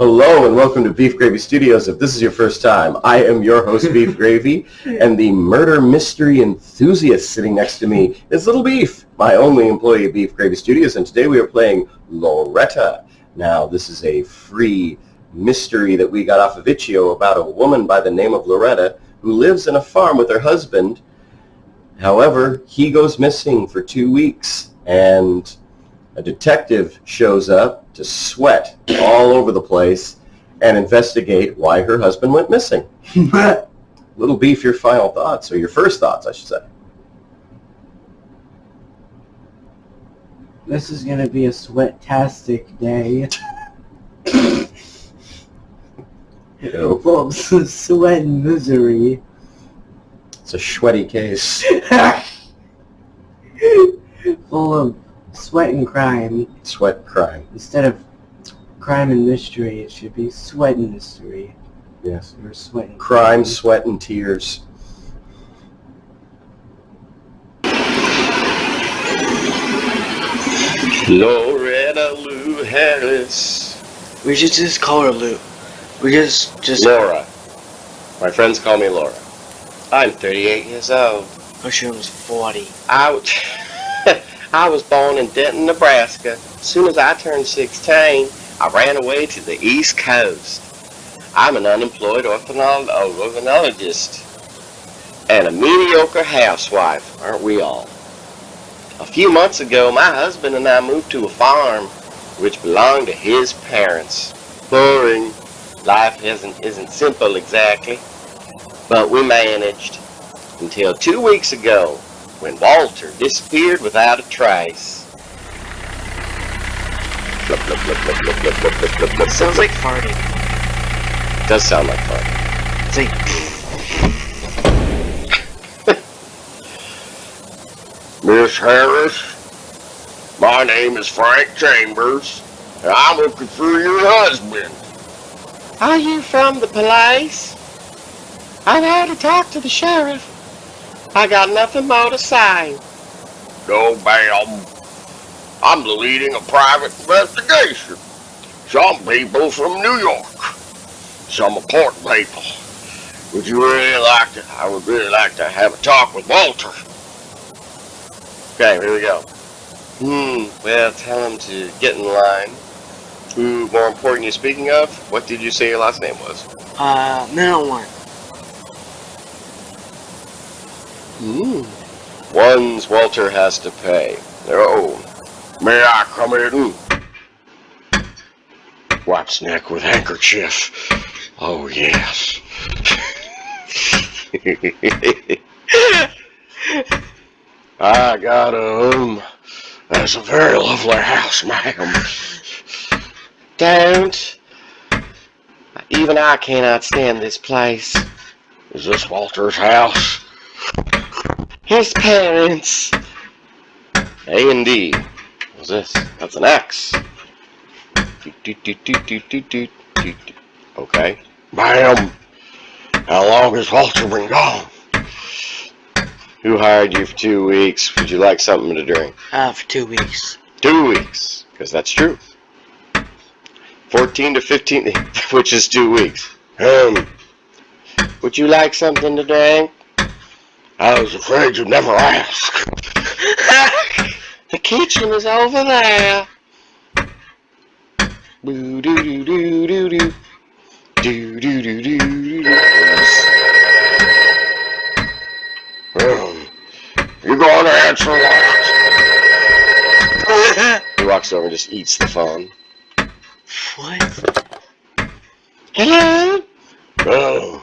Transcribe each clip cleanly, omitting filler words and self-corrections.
Hello and welcome to Beef Gravy Studios. If this is your first time, I am your host, Beef Gravy, and the murder mystery enthusiast sitting next to me is Little Beef, my only employee at Beef Gravy Studios, and today we are playing Loretta. Now, this is a free mystery that we got off of Itch.io about a woman by the name of Loretta who lives in a farm with her husband. However, he goes missing for 2 weeks, and a detective shows up to sweat all over the place and investigate why her husband went missing. Little Beef, your final thoughts, or your first thoughts, I should say. This is going to be a sweat-tastic day. Full of sweat and misery. It's a sweaty case. Full of sweat and crime. Sweat and crime. Instead of crime and mystery, it should be sweat and mystery. Yes. Or sweat and crime, sweat, and tears. Loretta Lou Harris. We should just call her Lou. We just Laura. My friends call me Laura. I'm 38 years old. Oh, she was 40. I was born in Denton, Nebraska. As soon as I turned 16, I ran away to the East Coast. I'm an unemployed ornithologist and a mediocre housewife, aren't we all? A few months ago, my husband and I moved to a farm which belonged to his parents. Boring. Life isn't simple exactly, but we managed until 2 weeks ago when Walter disappeared without a trace. Flip, flip, flip, flip, flip, flip, flip, flip, flip, flip. Sounds like farting. It does sound like farting. It's like... Miss Harris, my name is Frank Chambers, and I'm looking for your husband. Are you from the police? I've had to talk to the sheriff. I got nothing more to say. No, ma'am. I'm leading a private investigation. Some people from New York. Some important people. I would really like to have a talk with Walter. Okay, here we go. Well, tell him to get in line. Who, more important, you speaking of? What did you say your last name was? Middle one. Ones Walter has to pay. Oh, may I come in? Wipes neck with handkerchief. Oh, yes. I got that's a very lovely house, ma'am. Don't. Even I cannot stand this place. Is this Walter's house? His parents. A and D. What's this? That's an X. Okay. Ma'am, how long has Walter been gone? Who hired you for 2 weeks? Would you like something to drink? For 2 weeks. 2 weeks, because that's true. 14 to 15, which is 2 weeks. Would you like something to drink? I was afraid you'd never ask. The kitchen is over there. Boo doo doo doo doo doo. Doo doo doo doo doo doo. You going to answer that? He walks over and just eats the phone. What? Hello? Oh.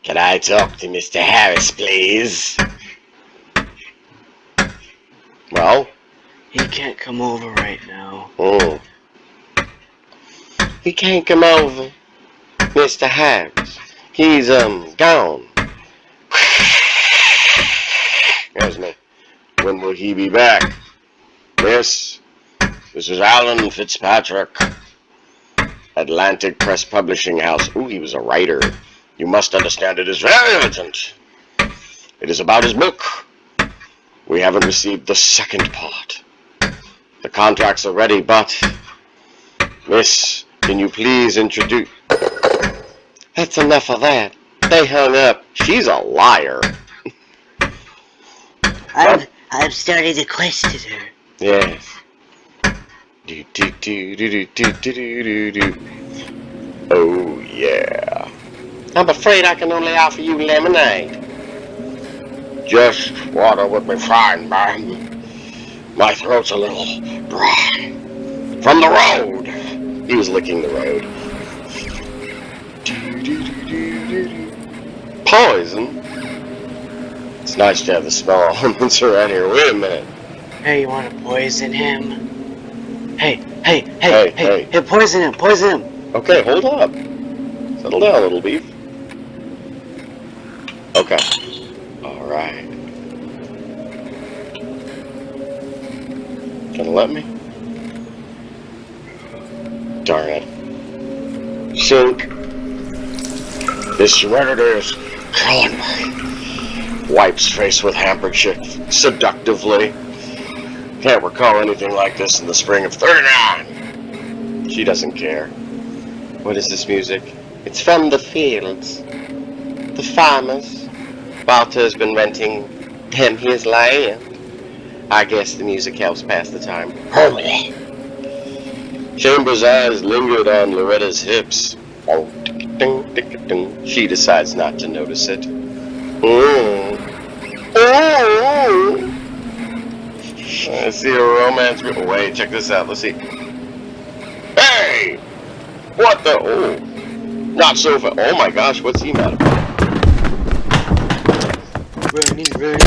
Can I talk to Mr. Harris, please? Well? He can't come over right now. Oh. He can't come over. Mr. Harris. He's, gone. There's me. When will he be back? Yes. This is Alan Fitzpatrick. Atlantic Press Publishing House. Ooh, he was a writer. You must understand it is very urgent. It is about his book. We haven't received the second part. The contracts are ready, but Miss Can you please introduce... That's enough of that. They hung up. She's a liar. I've started to question her. Yes. Do, do, do, do, do, do, do, do. Oh, yeah. I'm afraid I can only offer you lemonade. Just water would be fine, ma'am. My throat's a little dry. From the road. He was licking the road. Poison? It's nice to have the smell of almonds around here. Wait a minute. Hey, you want to poison him? Hey, poison him, poison him. Okay, hold up. Settle down, little beef. Okay. Alright. Gonna let me? Darn it. Sink. This serenity is killing me. Wipes face with handkerchief seductively. Can't recall anything like this in the spring of 39. She doesn't care. What is this music? It's from the fields. The farmers. Walter's been renting them his land. I guess the music helps pass the time. Chambers' eyes lingered on Loretta's hips. She decides not to notice it. I see a romance. Wait, check this out. Let's see. Hey! What the? Oh. Not so fast. Oh my gosh, what's he mad about? Running.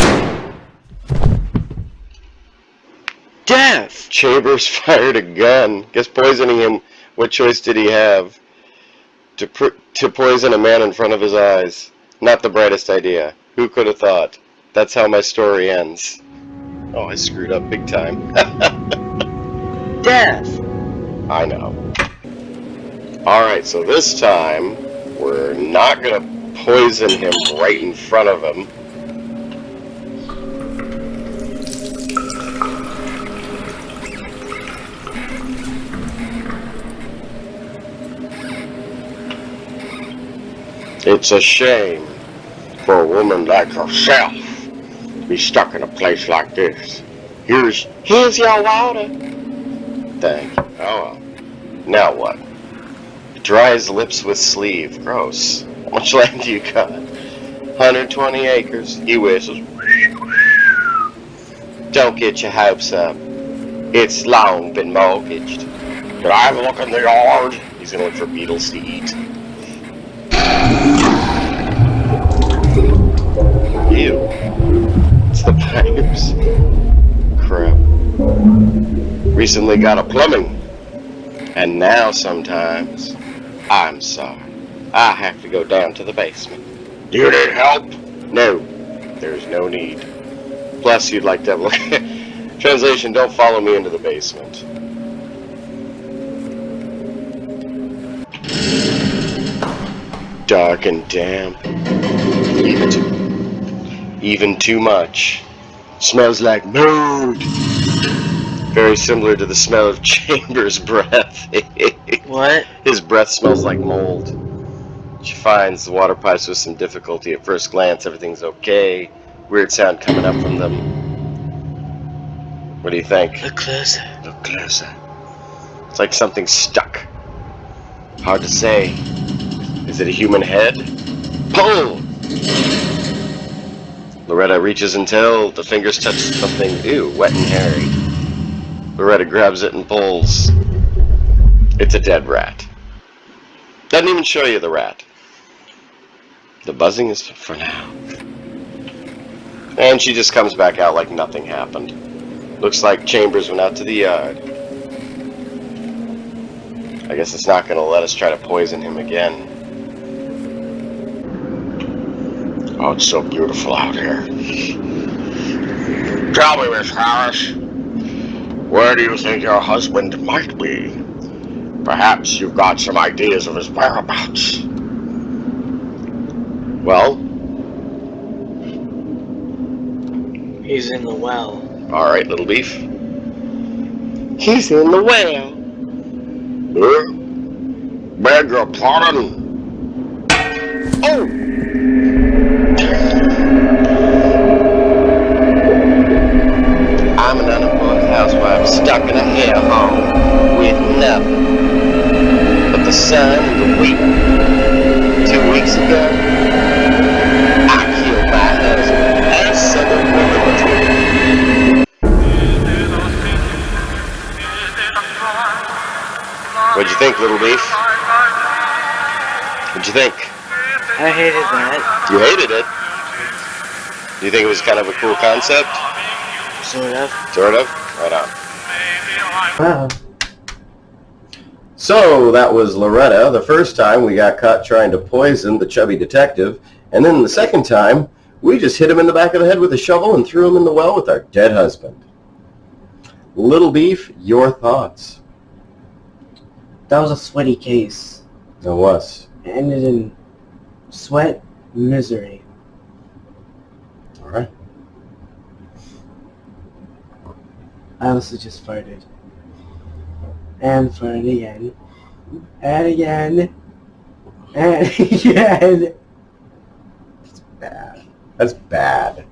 Death! Chambers fired a gun. Guess poisoning him. What choice did he have? To poison a man in front of his eyes. Not the brightest idea. Who could have thought? That's how my story ends. Oh, I screwed up big time. Death! I know. Alright, so this time, we're not going to poison him right in front of him. It's a shame for a woman like herself to be stuck in a place like this. Here's your water. Thank you. Oh, now what? Dry his lips with sleeve. Gross. How much land do you got? 120 acres. He whistles. Don't get your hopes up. It's long been mortgaged. Can I have a look in the yard? He's gonna look for beetles to eat. Ew. It's the pipes. Crap. Recently got a plumbing. And now sometimes, I'm sorry, I have to go down to the basement. Do you need help? No, there's no need. Plus, you'd like to have a look. Translation, don't follow me into the basement. Dark and damp. Even too much. Smells like mold. Very similar to the smell of Chambers' breath. What? His breath smells like mold. She finds the water pipes with some difficulty. At first glance, everything's okay. Weird sound coming up from them. What do you think? Look closer. Look closer. It's like something's stuck. Hard to say. Is it a human head? Pull! Loretta reaches until the fingers touch something, ew, wet and hairy. Loretta grabs it and pulls. It's a dead rat. Doesn't even show you the rat. The buzzing is for now. And she just comes back out like nothing happened. Looks like Chambers went out to the yard. I guess it's not going to let us try to poison him again. Oh, it's so beautiful out here. Tell me, Miss Harris, where do you think your husband might be? Perhaps you've got some ideas of his whereabouts. Well? He's in the well. Alright, little beef. He's in the well. beg your pardon. Oh! I'm an unemployed housewife stuck in a hellhole with nothing but the sun and the wind. 2 weeks ago, I killed my husband and Southern women. What'd you think, Little Beef? What'd you think? I hated that. You hated it? Do you think it was kind of a cool concept? Sort of. Sort of? Right on. Wow. So that was Loretta. The first time we got caught trying to poison the chubby detective, and then the second time we just hit him in the back of the head with a shovel and threw him in the well with our dead husband. Little Beef, your thoughts? That was a sweaty case. It was. It ended in sweat, misery. All right. I also just farted. And farted again. And again. And again. It's bad. That's bad.